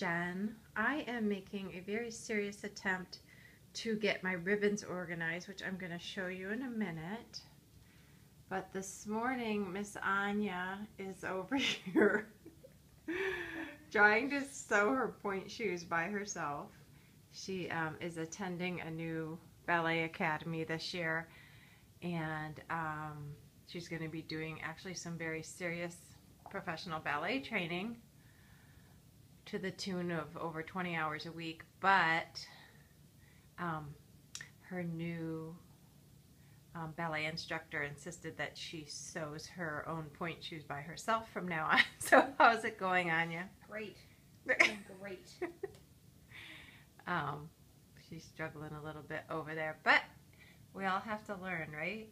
Jen. I am making a very serious attempt to get my ribbons organized, which I'm going to show you in a minute. But this morning, Miss Anya is over here trying to sew her pointe shoes by herself. She is attending a new ballet academy this year, and she's going to be doing actually some very serious professional ballet training to the tune of over 20 hours a week, but her new ballet instructor insisted that she sews her own pointe shoes by herself from now on. So how's it going, Anya? Great. Great. She's struggling a little bit over there, but we all have to learn, right?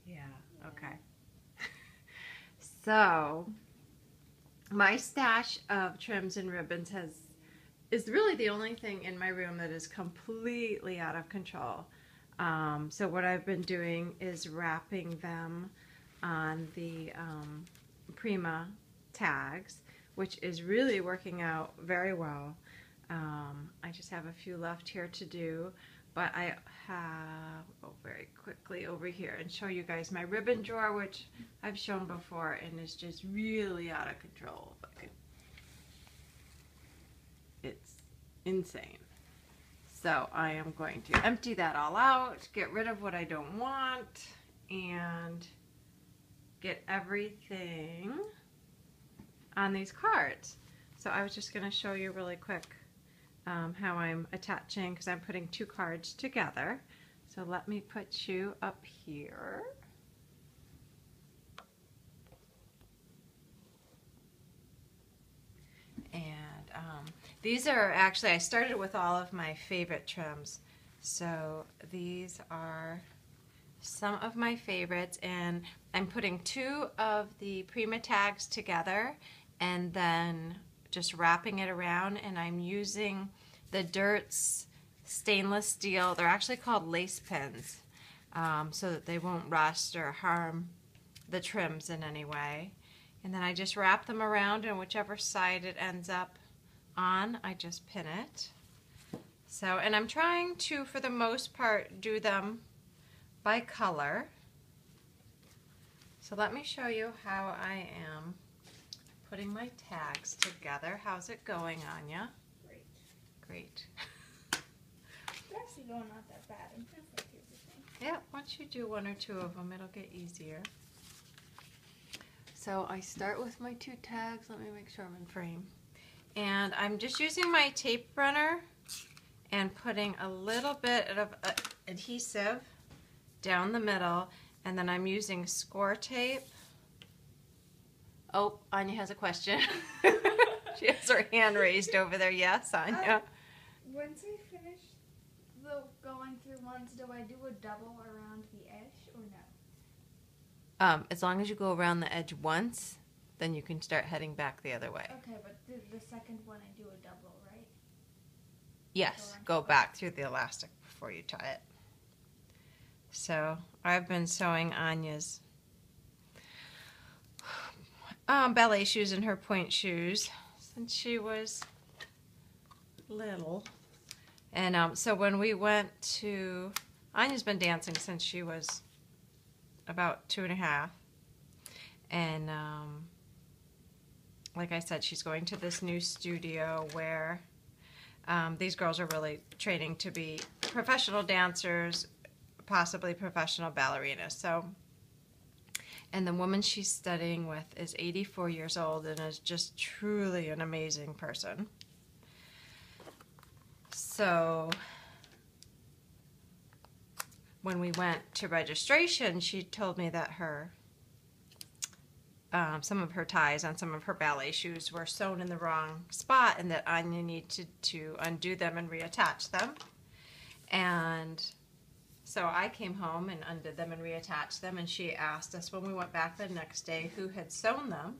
Yeah, okay. So my stash of trims and ribbons is really the only thing in my room that is completely out of control. So what I've been doing is wrapping them on the Prima tags, which is really working out very well. I just have a few left here to do, but I have, go very quickly over here and show you guys my ribbon drawer, which I've shown before and is just really out of control. It's insane. So I am going to empty that all out, get rid of what I don't want, and get everything on these cards. So I was just going to show you really quick how I'm attaching, because I'm putting two cards together. So let me put you up here. And these are actually, I started with all of my favorite trims. So these are some of my favorites, and I'm putting two of the Prima tags together and then just wrapping it around, and I'm using the Dirt's stainless steel. They're actually called lace pins, so that they won't rust or harm the trims in any way. And then I just wrap them around, and whichever side it ends up on, I just pin it. So, and I'm trying to, for the most part, do them by color. So let me show you how I am putting my tags together. How's it going, Anya? Great. Great. They're actually going not that bad. I'm halfway through the thing. Yeah, once you do one or two of them, it'll get easier. So I start with my two tags. Let me make sure I'm in frame. And I'm just using my tape runner and putting a little bit of adhesive down the middle, and then I'm using score tape. Oh, Anya has a question. She has her hand raised over there. Yes, Anya. Once I finish going through ones, do I do a double around the edge or no? As long as you go around the edge once, then you can start heading back the other way. Okay, but the second one I do a double, right? Yes, go back through the elastic before you tie it. So I've been sewing Anya's ballet shoes and her pointe shoes since she was little. And so when we went to, Anya's been dancing since she was about 2.5. And like I said, she's going to this new studio where these girls are really training to be professional dancers, possibly professional ballerinas. So, and the woman she's studying with is 84 years old and is just truly an amazing person. So when we went to registration, she told me that her some of her ties on some of her ballet shoes were sewn in the wrong spot, and that Anya needed to undo them and reattach them. And so I came home and undid them and reattached them, and she asked us when we went back the next day who had sewn them.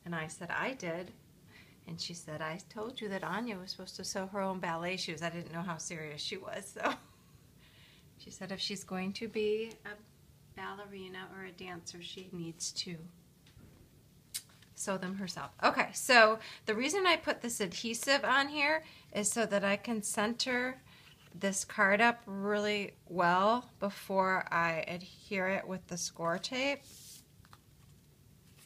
And I said, I did. And she said, I told you that Anya was supposed to sew her own ballet shoes. I didn't know how serious she was. So she said if she's going to be a ballerina or a dancer, she needs to sew them herself. Okay, so the reason I put this adhesive on here is so that I can center this card up really well before I adhere it with the score tape.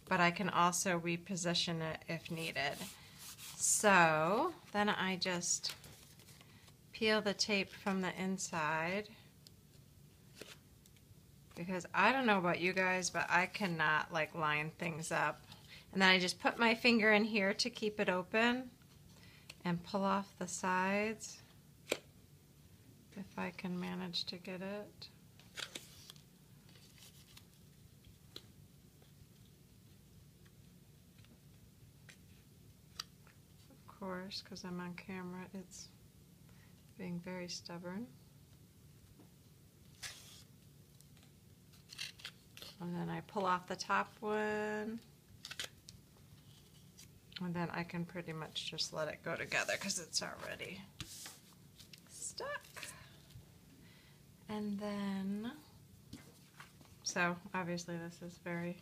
But I can also reposition it if needed. So then I just peel the tape from the inside, because I don't know about you guys, but I cannot like line things up. And then I just put my finger in here to keep it open and pull off the sides if I can manage to get it. Of course, because I'm on camera, it's being very stubborn. And then I pull off the top one. And then I can pretty much just let it go together because it's already stuck. And then, so obviously this is very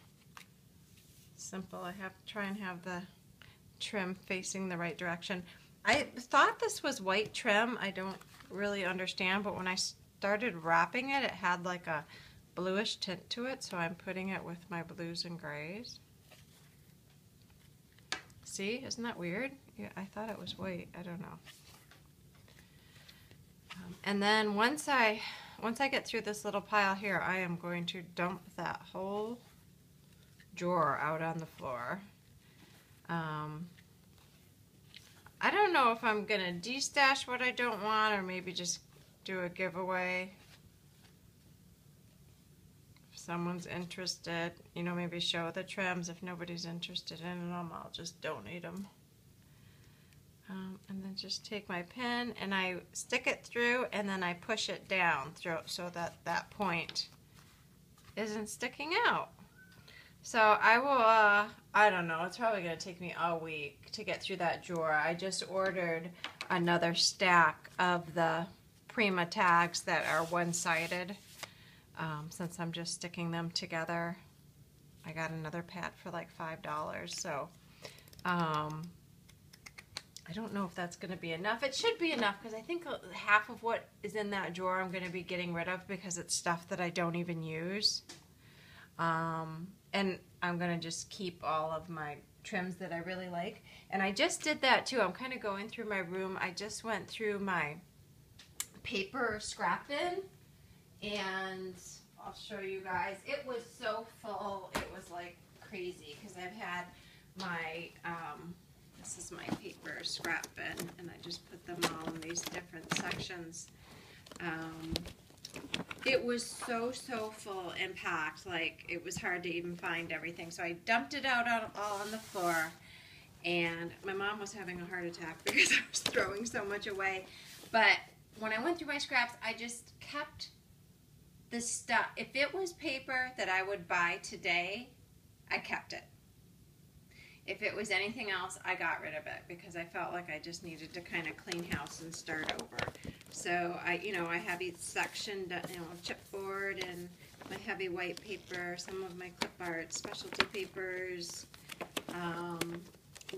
simple. I have to try and have the trim facing the right direction. I thought this was white trim. I don't really understand, but when I started wrapping it, it had like a bluish tint to it, so I'm putting it with my blues and grays. See, isn't that weird? Yeah, I thought it was white. I don't know. And then once I get through this little pile here, I am going to dump that whole drawer out on the floor. I don't know if I'm gonna destash what I don't want or maybe just do a giveaway. If someone's interested, you know, maybe show the trims. If nobody's interested in them, I'll just donate them. And then just take my pin and I stick it through and then I push it down through so that that point isn't sticking out. So I will, I don't know, it's probably going to take me a week to get through that drawer. I just ordered another stack of the Prima tags that are one-sided. Since I'm just sticking them together, I got another pad for like $5. So I don't know if that's going to be enough. It should be enough because I think half of what is in that drawer I'm going to be getting rid of because it's stuff that I don't even use. And I'm going to just keep all of my trims that I really like. And I just did that too. I'm kind of going through my room. I just went through my paper scrap bin and I'll show you guys. It was so full. It was like crazy because I've had my, this is my paper scrap bin and I just put them all in these different sections. It was so full and packed, like it was hard to even find everything. So I dumped it out all on the floor, and my mom was having a heart attack because I was throwing so much away. But when I went through my scraps, I just kept the stuff. If it was paper that I would buy today, I kept it. If it was anything else, I got rid of it because I felt like I just needed to kind of clean house and start over. So I have each section, chipboard and my heavy white paper, some of my clip art, specialty papers,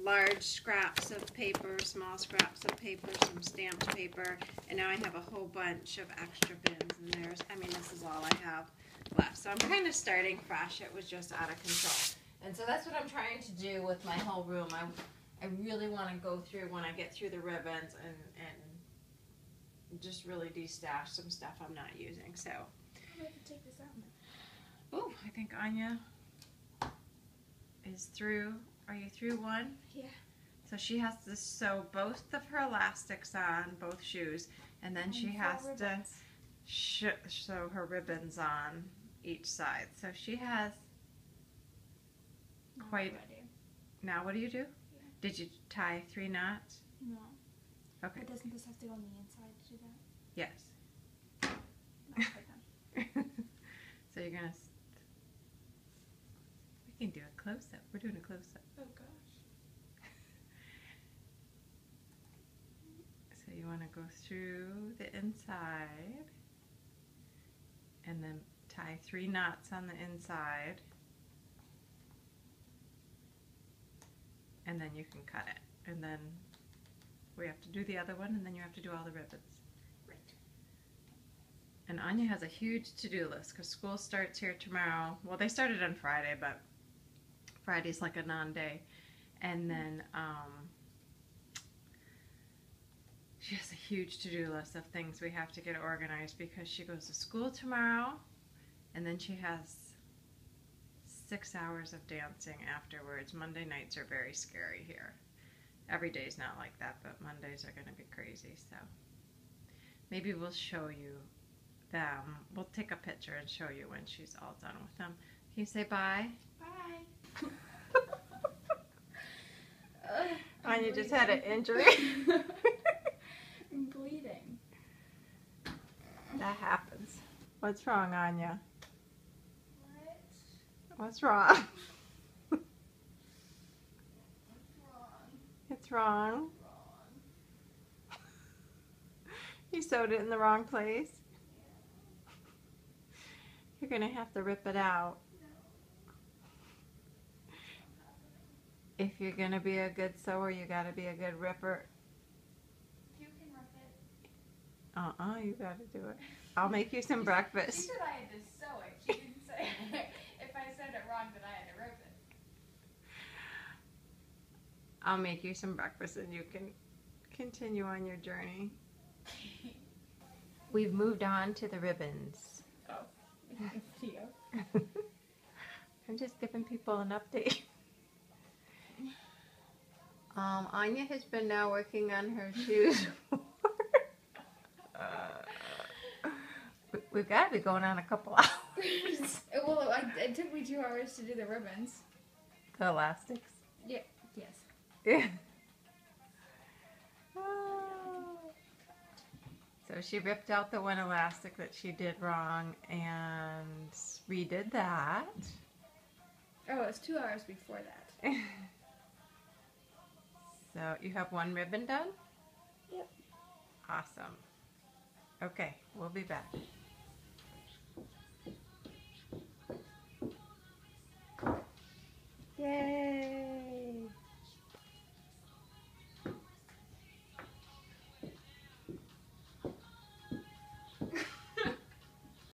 large scraps of paper, small scraps of paper, some stamped paper, and now I have a whole bunch of extra bins. And this is all I have left. So I'm kind of starting fresh. It was just out of control. And so that's what I'm trying to do with my whole room. I really want to go through when I get through the ribbons and just really de-stash some stuff I'm not using. So I'm going to take this out now. Oh, I think Anya is through. Are you through one? Yeah. So she has to sew both of her elastics on, both shoes, and then she has to sew her ribbons on each side. So she has quite. Now what do you do? Yeah. Did you tie 3 knots? No. Okay. But doesn't this have to go on the inside to do that? Yes. So you're gonna. We can do a close-up. We're doing a close-up. Oh gosh. So you want to go through the inside, and then tie 3 knots on the inside. and then you can cut it. And then we have to do the other one, and then you have to do all the ribbons. Right. And Anya has a huge to-do list because school starts here tomorrow. Well, they started on Friday, but Friday's like a non-day. And then she has a huge to-do list of things we have to get organized because she goes to school tomorrow, and then she has 6 hours of dancing afterwards. Monday nights are very scary here. Every day's not like that, but Mondays are going to be crazy. So maybe we'll show you them. We'll take a picture and show you when she's all done with them. Can you say bye? Bye. Anya just had an injury. I'm bleeding. That happens. What's wrong, Anya? What? What's wrong? What's It's wrong. wrong? You sewed it in the wrong place. You're gonna have to rip it out. If you're gonna be a good sewer, you gotta be a good ripper. You can rip it. You gotta do it. I'll make you some She breakfast. said I had to sew it. She didn't say if I said it wrong that I had to rip it. I'll make you some breakfast and you can continue on your journey. We've moved on to the ribbons. Oh, video. I'm just giving people an update. Anya has been now working on her shoes. We've got to be going on a couple hours. Well, it took me 2 hours to do the ribbons. The elastics. Yeah. Yes. Yeah. So she ripped out the one elastic that she did wrong and redid that. Oh, it was 2 hours before that. So you have one ribbon done? Yep. Awesome. Okay, we'll be back.